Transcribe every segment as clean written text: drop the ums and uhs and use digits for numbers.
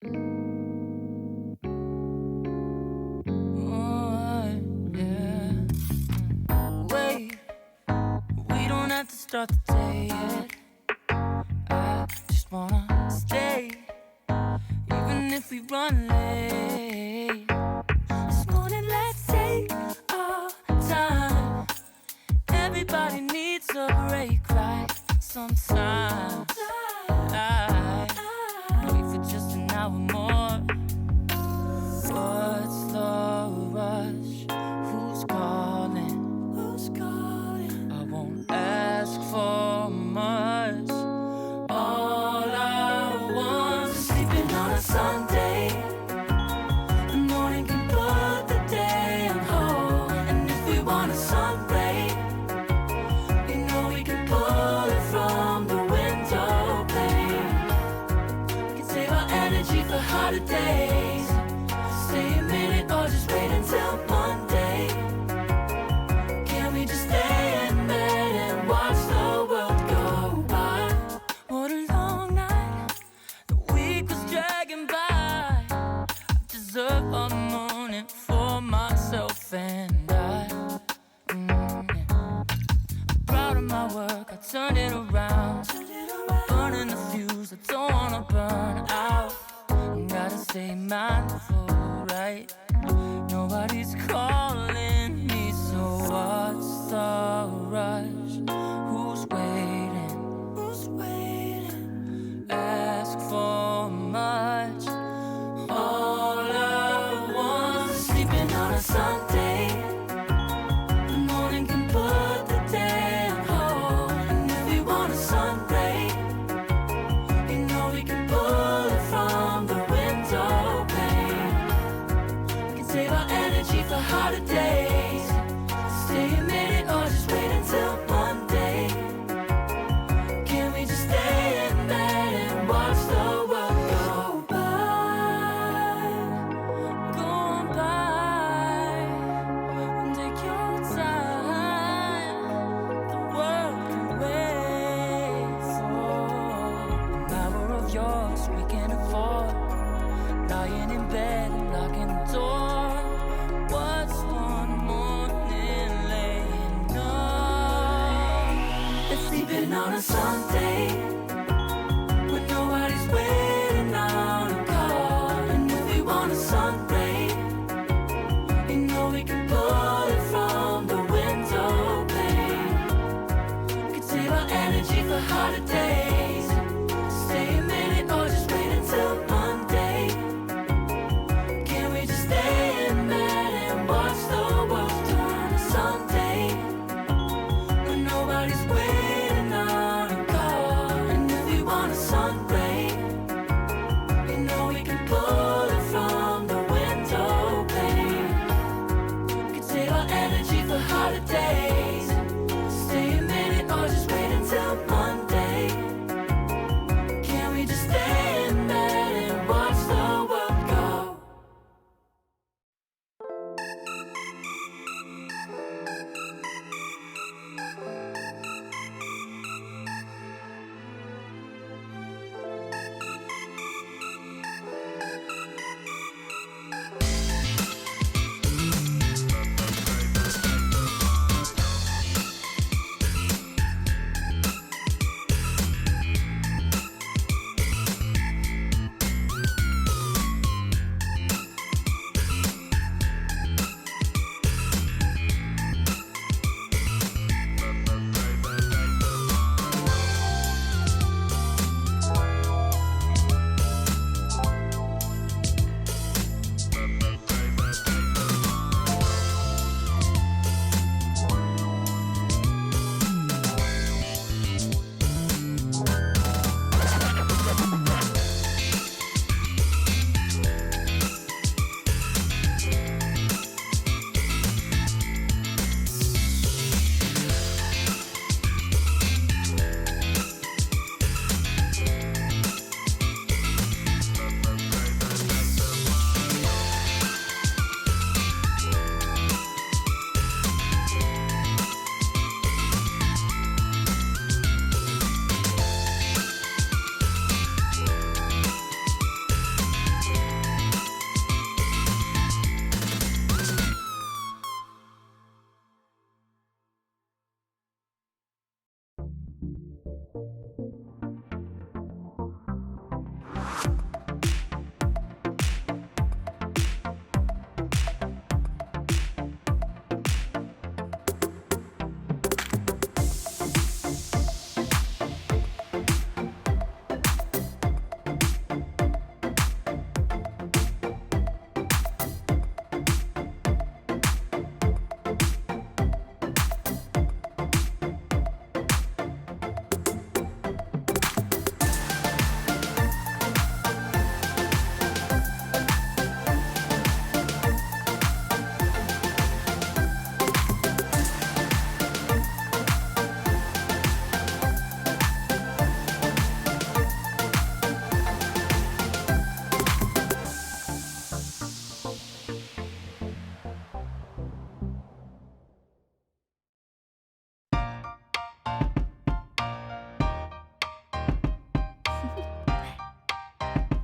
Oh, yeah. Wait, we don't have to start the day yet. I just wanna stay, even if we run late. This morning, let's take our time. Everybody needs a break, right? Sometimes I wait for just an hour more. What's the rush? Who's calling? I won't ask for much. All I want is sleeping on a Sunday. The morning can put the day on hold. And if we want a sun ray, you know we can pull it from the window pane. We can save our energy for hotter days. Stay a minute or just wait until Monday. Can we just stay in bed and watch the world go by? What a long night, the week was dragging by. I deserve a morning for myself and I. I'm proud of my work, I turned it around. Burning the fuse, I don't wanna burn out. Gotta stay mindful, right? Nobody's calling me, so what's the rush? Who's waiting? Ask for much. All I want is sleeping on a Sunday. The morning can put the day on hold. And if we want a sun ray, you know we can pull it from the window pane. We can save our energy for hotter days. Stay a minute or just wait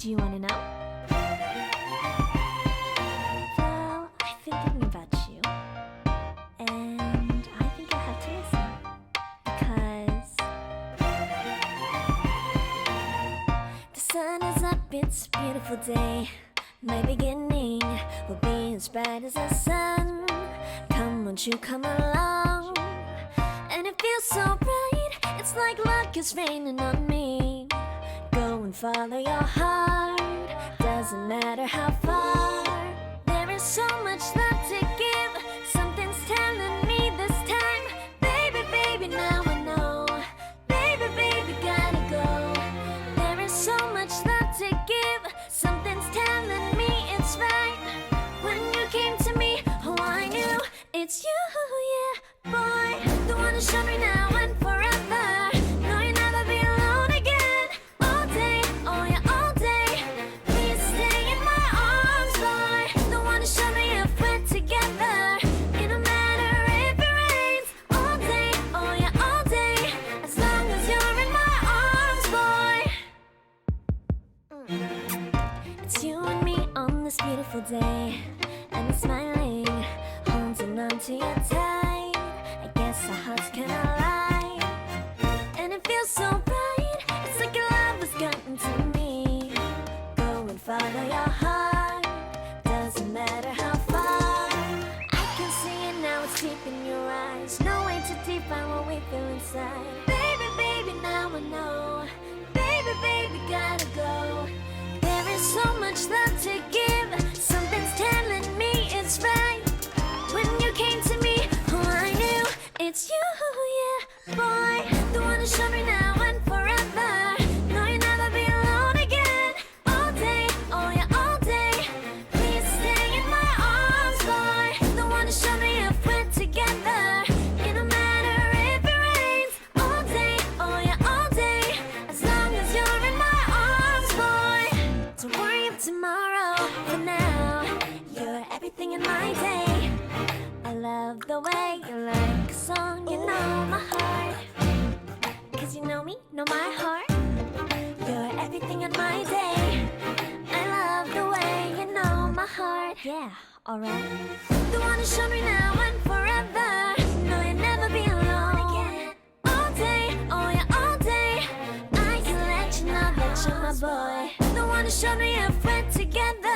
Do you want to know? Well, I've been thinking about you, and I think you'll have to listen, because the sun is up, it's a beautiful day. My beginning will be as bright as the sun. Come, won't you come along? And it feels so bright, it's like luck is raining on me. Go and follow your heart, doesn't matter how far. There is so much love to give, something's telling me this time. Baby, baby, now I know. Baby, baby, gotta go. There is so much love to give, something's telling me it's right. When you came to me, oh, I knew it's you, yeah, boy. The one to show me now and forever. No, you'll never be alone again. All day, oh yeah, all day. Please stay in my arms, boy. The one to show me if we're together. It don't matter if it rains. All day, oh yeah, all day. As long as you're in my arms, boy. It's you and me on this beautiful day, and I'm smiling, holding on to you tight. I guess our hearts can align, and it feels so bright. It's like your love has gotten to me. Go and follow your heart, doesn't matter how far. I can see it now, it's deep in your eyes. No way to define what we feel inside. Baby, baby, now I know. Baby, baby, gotta go. There is so much love to give, something's telling me it's right. When you came to me, oh, I knew it's you, yeah, boy. The one to show me now and forever. No, you'll never be alone again. All day, oh yeah, all day. Please stay in my arms, boy. The one to show me if we're together. It don't matter if it rains. All day, oh yeah, all day. As long as you're in my arms, boy. Don't worry of tomorrow. For now, you're everything in my day. I love the way you like a song, you know my heart. Cause you know me, know my heart. You're everything in my day. I love the way you know my heart. Yeah, alright. The one to show me now and forever. No, you'll never be alone again. All day, oh yeah, all day. I can let you know that you're my boy. The one to show me if we're together.